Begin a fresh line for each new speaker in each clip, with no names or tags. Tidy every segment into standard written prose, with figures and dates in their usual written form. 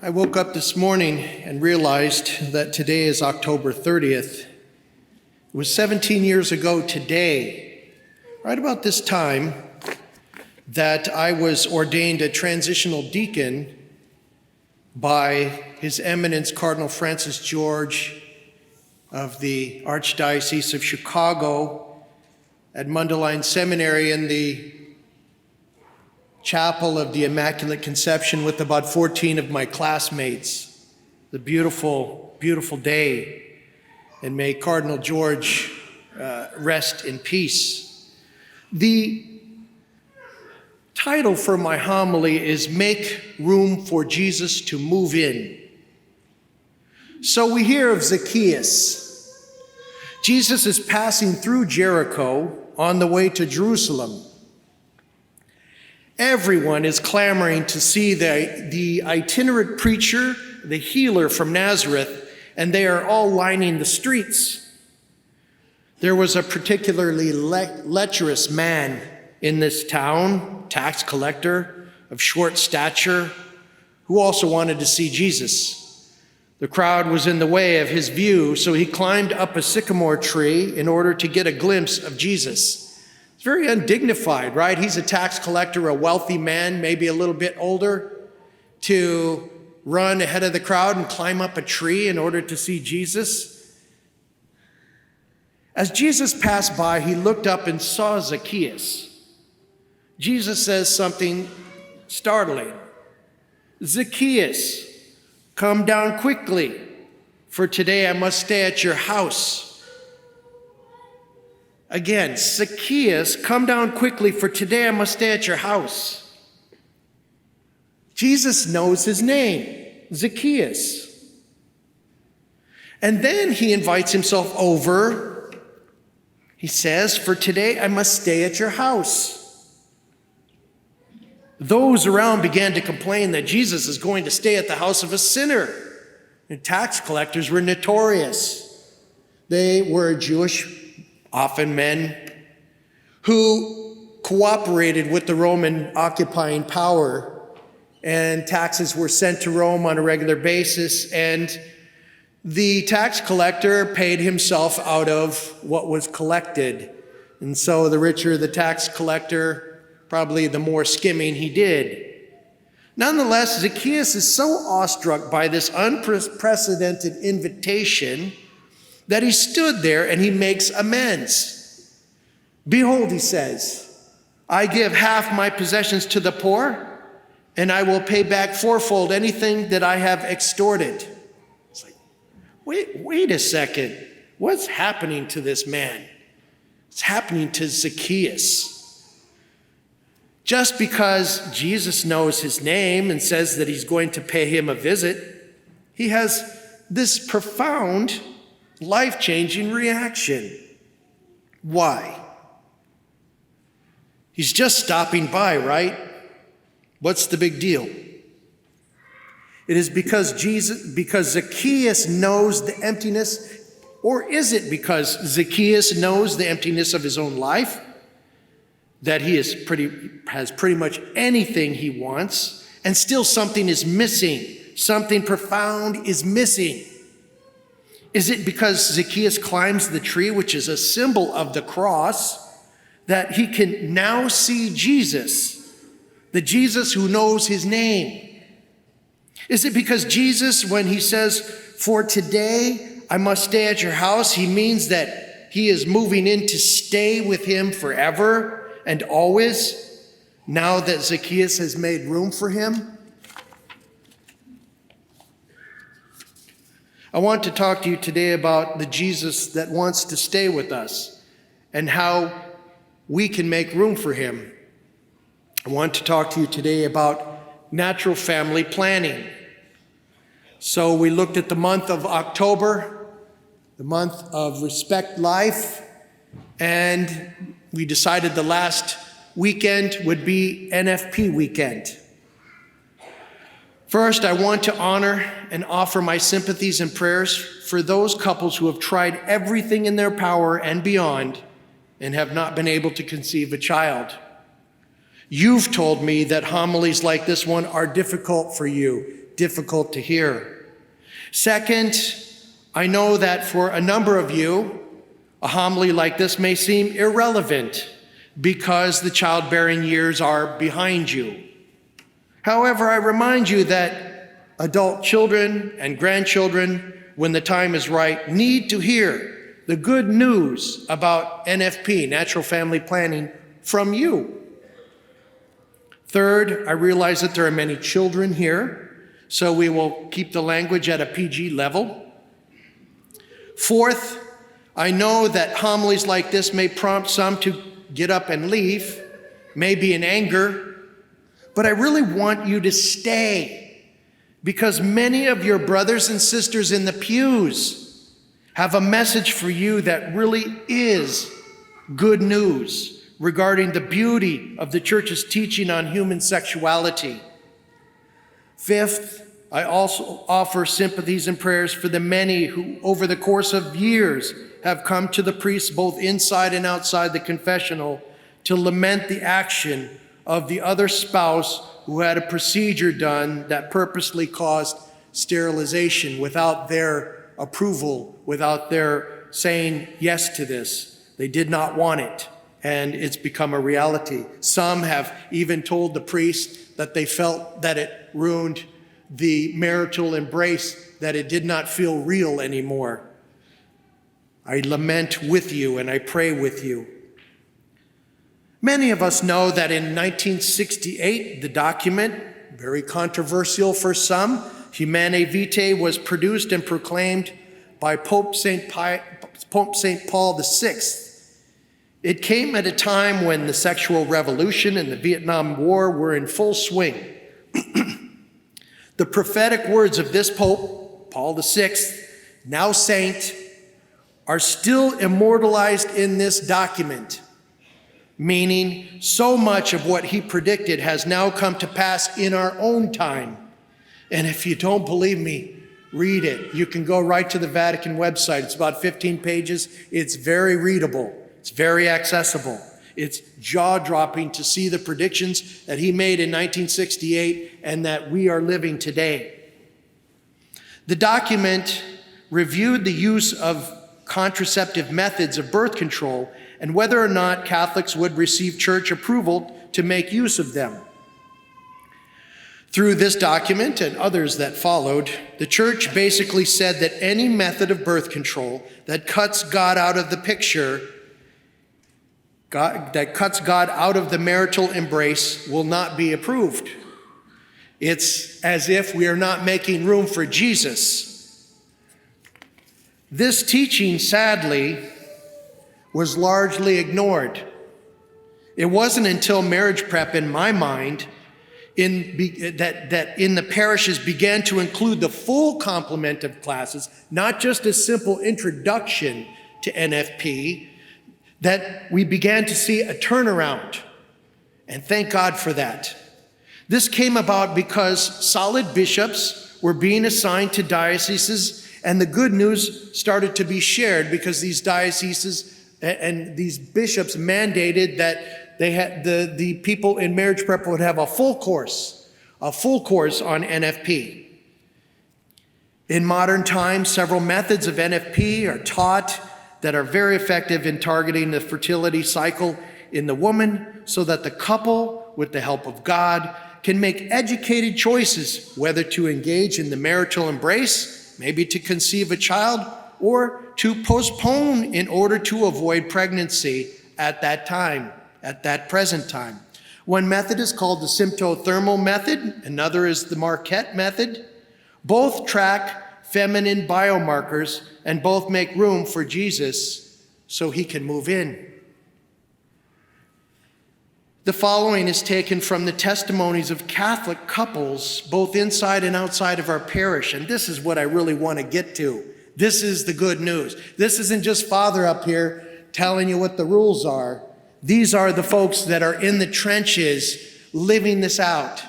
I woke up this morning and realized that today is October 30th. It was 17 years ago today, right about this time, that I was ordained a transitional deacon by His Eminence Cardinal Francis George of the Archdiocese of Chicago at Mundelein Seminary in the Chapel of the Immaculate Conception with about 14 of my classmates. The beautiful, beautiful day. And may Cardinal George rest in peace. The title for my homily is Make Room for Jesus to Move In. So we hear of Zacchaeus. Jesus is passing through Jericho on the way to Jerusalem. Everyone is clamoring to see the itinerant preacher, the healer from Nazareth, and they are all lining the streets. There was a particularly lecherous man in this town, tax collector of short stature, who also wanted to see Jesus. The crowd was in the way of his view, so he climbed up a sycamore tree in order to get a glimpse of Jesus. It's very undignified, right? He's a tax collector, a wealthy man, maybe a little bit older, to run ahead of the crowd and climb up a tree in order to see Jesus. As Jesus passed by, he looked up and saw Zacchaeus. Jesus says something startling. Zacchaeus, come down quickly, for today I must stay at your house. Again, Zacchaeus, come down quickly, for today I must stay at your house. Jesus knows his name, Zacchaeus. And then he invites himself over. He says, for today I must stay at your house. Those around began to complain that Jesus is going to stay at the house of a sinner. And tax collectors were notorious. They were Jewish, often men, who cooperated with the Roman occupying power, and taxes were sent to Rome on a regular basis, and the tax collector paid himself out of what was collected. And so the richer the tax collector, probably the more skimming he did. Nonetheless, Zacchaeus is so awestruck by this unprecedented invitation that he stood there and he makes amends. Behold, he says, I give half my possessions to the poor, and I will pay back fourfold anything that I have extorted. It's like, wait a second. What's happening to this man? It's happening to Zacchaeus. Just because Jesus knows his name and says that he's going to pay him a visit, he has this profound, life-changing reaction. Why? He's just stopping by, right? What's the big deal? It is because Zacchaeus knows the emptiness, or is it because Zacchaeus knows the emptiness of his own life? That he has pretty much anything he wants, and still something is missing. Something profound is missing. Is it because Zacchaeus climbs the tree, which is a symbol of the cross, that he can now see Jesus, the Jesus who knows his name? Is it because Jesus, when he says, for today I must stay at your house, he means that he is moving in to stay with him forever and always, now that Zacchaeus has made room for him? I want to talk to you today about the Jesus that wants to stay with us and how we can make room for him. I want to talk to you today about natural family planning. So we looked at the month of October, the month of Respect Life, and we decided the last weekend would be NFP weekend. First, I want to honor and offer my sympathies and prayers for those couples who have tried everything in their power and beyond and have not been able to conceive a child. You've told me that homilies like this one are difficult for you. difficult to hear. Second, I know that for a number of you, a homily like this may seem irrelevant because the childbearing years are behind you. However, I remind you that adult children and grandchildren, when the time is right, need to hear the good news about NFP, natural family planning, from you. Third, I realize that there are many children here, so we will keep the language at a PG level. Fourth, I know that homilies like this may prompt some to get up and leave, maybe in anger, but I really want you to stay because many of your brothers and sisters in the pews have a message for you that really is good news regarding the beauty of the church's teaching on human sexuality. Fifth, I also offer sympathies and prayers for the many who, over the course of years, have come to the priests both inside and outside the confessional to lament the action of the other spouse who had a procedure done that purposely caused sterilization without their approval, without their saying yes to this. They did not want it, and it's become a reality. Some have even told the priest that they felt that it ruined the marital embrace, that it did not feel real anymore. I lament with you and I pray with you. Many of us know that in 1968, the document, very controversial for some, Humanae Vitae, was produced and proclaimed by Pope St. Paul VI. It came at a time when the sexual revolution and the Vietnam War were in full swing. The prophetic words of this Pope, Paul VI, now saint, are still immortalized in this document, meaning so much of what he predicted has now come to pass in our own time. And if you don't believe me, read it. You can go right to the Vatican website. It's about 15 pages. It's very readable. It's very accessible. It's jaw-dropping to see the predictions that he made in 1968 and that we are living today. The document reviewed the use of contraceptive methods of birth control and whether or not Catholics would receive church approval to make use of them. Through this document and others that followed, the church basically said that any method of birth control that cuts God out of the picture, that cuts God out of the marital embrace, will not be approved. It's as if we are not making room for Jesus. This teaching, sadly, was largely ignored. It wasn't until marriage prep, in my mind, that in the parishes began to include the full complement of classes, not just a simple introduction to NFP, that we began to see a turnaround. And thank God for that. This came about because solid bishops were being assigned to dioceses, and the good news started to be shared because these dioceses and these bishops mandated that they had the people in marriage prep would have a full course on NFP. In modern times, several methods of NFP are taught that are very effective in targeting the fertility cycle in the woman so that the couple, with the help of God, can make educated choices whether to engage in the marital embrace, maybe to conceive a child, or to postpone in order to avoid pregnancy at that time, at that present time. One method is called the symptothermal method, another is the Marquette method. Both track feminine biomarkers and both make room for Jesus so he can move in. The following is taken from the testimonies of Catholic couples, both inside and outside of our parish, and this is what I really want to get to. This is the good news. This isn't just Father up here telling you what the rules are. These are the folks that are in the trenches living this out.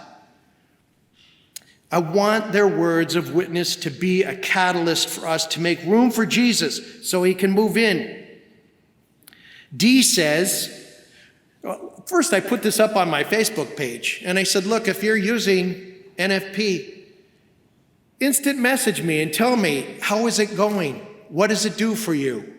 I want their words of witness to be a catalyst for us to make room for Jesus so he can move in. Dee says, first I put this up on my Facebook page, and I said, look, if you're using NFP, instant message me and tell me, how is it going? What does it do for you?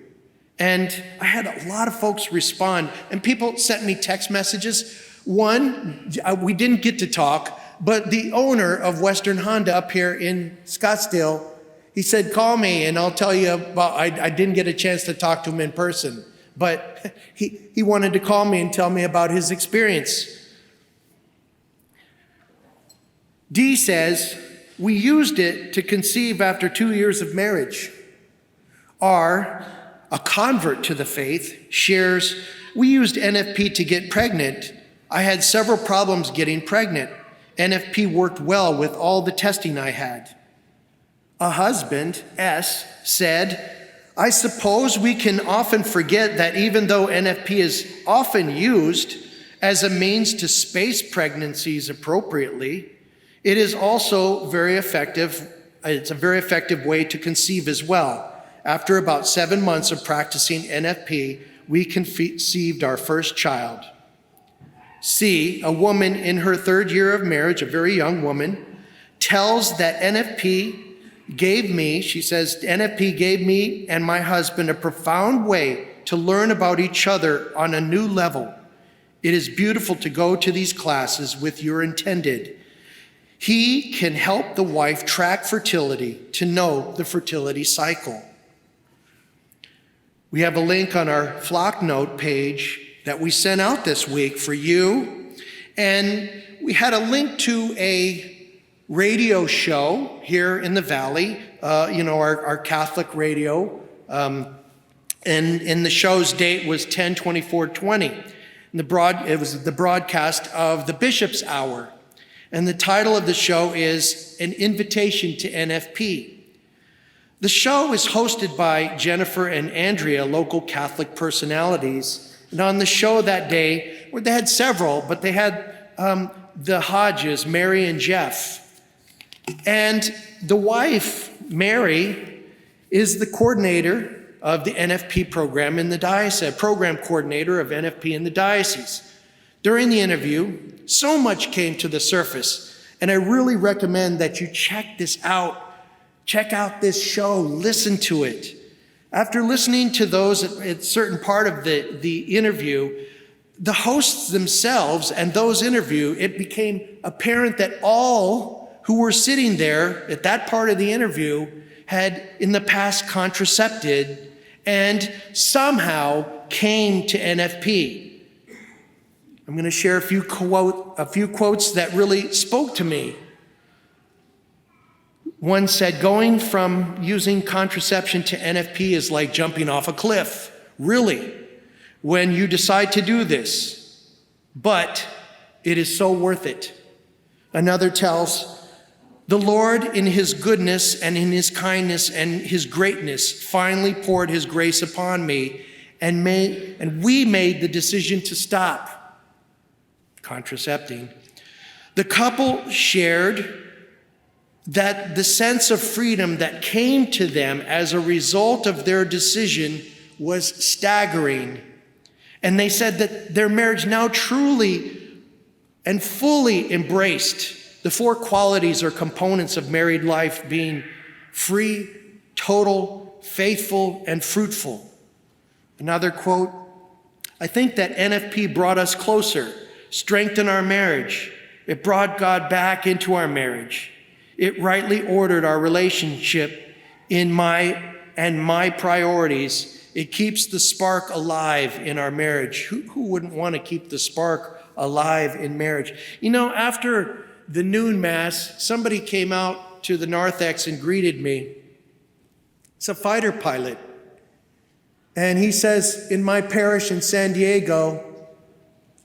And I had a lot of folks respond, and people sent me text messages. One, we didn't get to talk, but the owner of Western Honda up here in Scottsdale, he said, call me and I'll tell you about, I didn't get a chance to talk to him in person, but he wanted to call me and tell me about his experience. Dee says, we used it to conceive after 2 years of marriage. R, a convert to the faith, shares, we used NFP to get pregnant. I had several problems getting pregnant. NFP worked well with all the testing I had. A husband, S, said, I suppose we can often forget that even though NFP is often used as a means to space pregnancies appropriately, it is also very effective. It's a very effective way to conceive as well. After about 7 months of practicing NFP, we conceived our first child. C, a woman in her 3rd year of marriage, a very young woman, tells that NFP gave me, she says, NFP gave me and my husband a profound way to learn about each other on a new level. It is beautiful to go to these classes with your intended. He can help the wife track fertility, to know the fertility cycle. We have a link on our Flocknote page that we sent out this week for you. And we had a link to a radio show here in the Valley, our Catholic radio. And the show's date was 10/24/20. It was the broadcast of the Bishop's Hour. And the title of the show is An Invitation to NFP. The show is hosted by Jennifer and Andrea, local Catholic personalities. And on the show that day, well, they had several, but they had the Hodges, Mary and Jeff. And the wife, Mary, is the coordinator of the NFP program in the diocese, program coordinator of NFP in the diocese. During the interview, so much came to the surface, and I really recommend that you check this out. Check out this show, listen to it. After listening to those at a certain part of the interview, the hosts themselves and those interviewed, it became apparent that all who were sitting there at that part of the interview had in the past contracepted and somehow came to NFP. I'm going to share a few quotes that really spoke to me. One said, going from using contraception to NFP is like jumping off a cliff, really, when you decide to do this. But it is so worth it. Another tells, the Lord in his goodness and in his kindness and his greatness finally poured his grace upon me, and we made the decision to stop contracepting. The couple shared that the sense of freedom that came to them as a result of their decision was staggering. And they said that their marriage now truly and fully embraced the 4 qualities or components of married life, being free, total, faithful, and fruitful. Another quote, I think that NFP brought us closer, strengthened our marriage. It brought God back into our marriage. It rightly ordered our relationship in my priorities. It keeps the spark alive in our marriage. Who wouldn't want to keep the spark alive in marriage? You know, after the noon mass, somebody came out to the narthex and greeted me. It's a fighter pilot. And he says, in my parish in San Diego,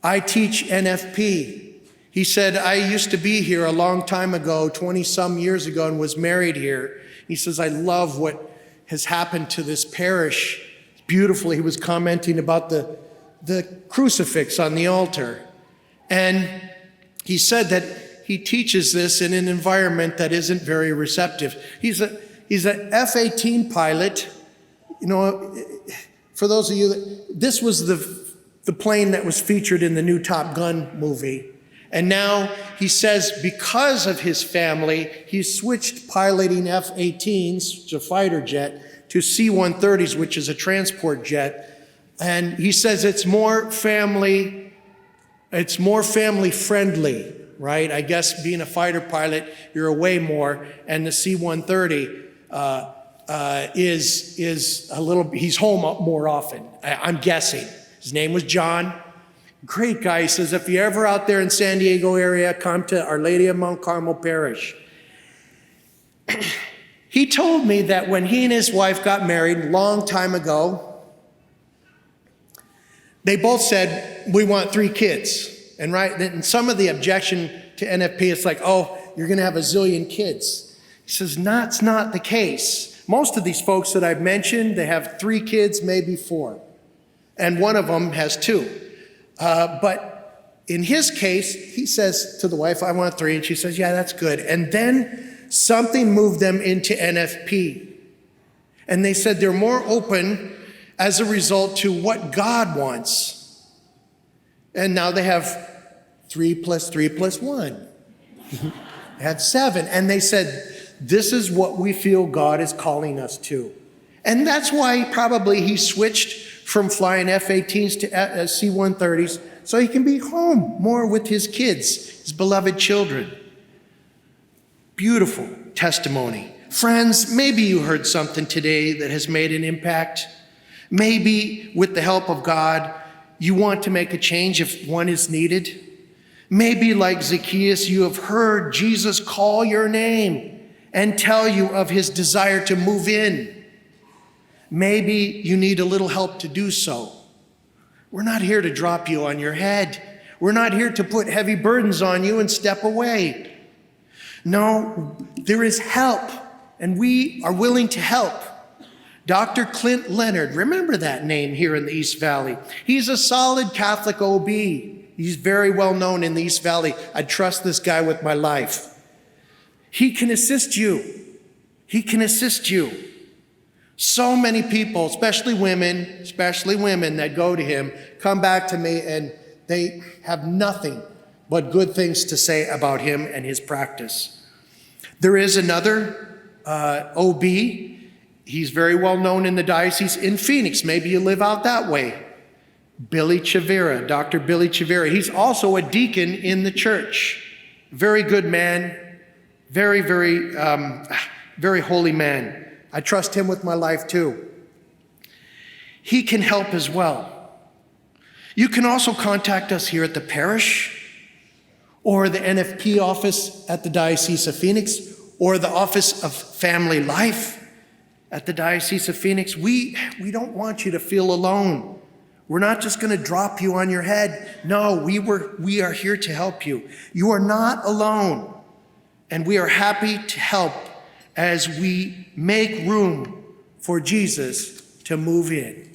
I teach NFP. He said, I used to be here a long time ago, 20-some years ago, and was married here. He says, I love what has happened to this parish. It's beautiful. He was commenting about the crucifix on the altar. And he said that he teaches this in an environment that isn't very receptive. He's an F-18 pilot. You know, for those of you, this was the plane that was featured in the new Top Gun movie. And now he says because of his family, he switched piloting F-18s, which is a fighter jet, to C-130s, which is a transport jet. And he says it's more family friendly, right? I guess being a fighter pilot, you're away more. And the C-130 is a little, he's home more often, I'm guessing. His name was John. Great guy. He says, if you're ever out there in San Diego area, come to Our Lady of Mount Carmel Parish. He told me that when he and his wife got married a long time ago, they both said, we want 3 kids. And and some of the objection to NFP is like, oh, you're going to have a zillion kids. He says, that's not the case. Most of these folks that I've mentioned, they have 3 kids, maybe 4. And one of them has 2. But in his case, he says to the wife, I want 3. And she says, yeah, that's good. And then something moved them into NFP. And they said they're more open as a result to what God wants. And now they have 3 plus 3 plus 1. They had 7. And they said, this is what we feel God is calling us to. And that's why probably he switched from flying F-18s to C-130s, so he can be home more with his kids, his beloved children. Beautiful testimony. Friends, maybe you heard something today that has made an impact. Maybe with the help of God, you want to make a change if one is needed. Maybe like Zacchaeus, you have heard Jesus call your name and tell you of his desire to move in. Maybe you need a little help to do so. We're not here to drop you on your head. We're not here to put heavy burdens on you and step away. No, there is help, and we are willing to help. Dr. Clint Leonard, remember that name here in the East Valley. He's a solid Catholic OB. He's very well known in the East Valley. I trust this guy with my life. He can assist you. He can assist you. So many people, especially women that go to him, come back to me and they have nothing but good things to say about him and his practice. There is another OB. He's very well known in the diocese in Phoenix. Maybe you live out that way. Billy Chavira, Dr. Billy Chavira. He's also a deacon in the church. Very good man. Very, very, very holy man. I trust him with my life too. He can help as well. You can also contact us here at the parish or the NFP office at the Diocese of Phoenix or the Office of Family Life at the Diocese of Phoenix. We don't want you to feel alone. We're not just going to drop you on your head. No, we are here to help you. You are not alone, and we are happy to help as we make room for Jesus to move in.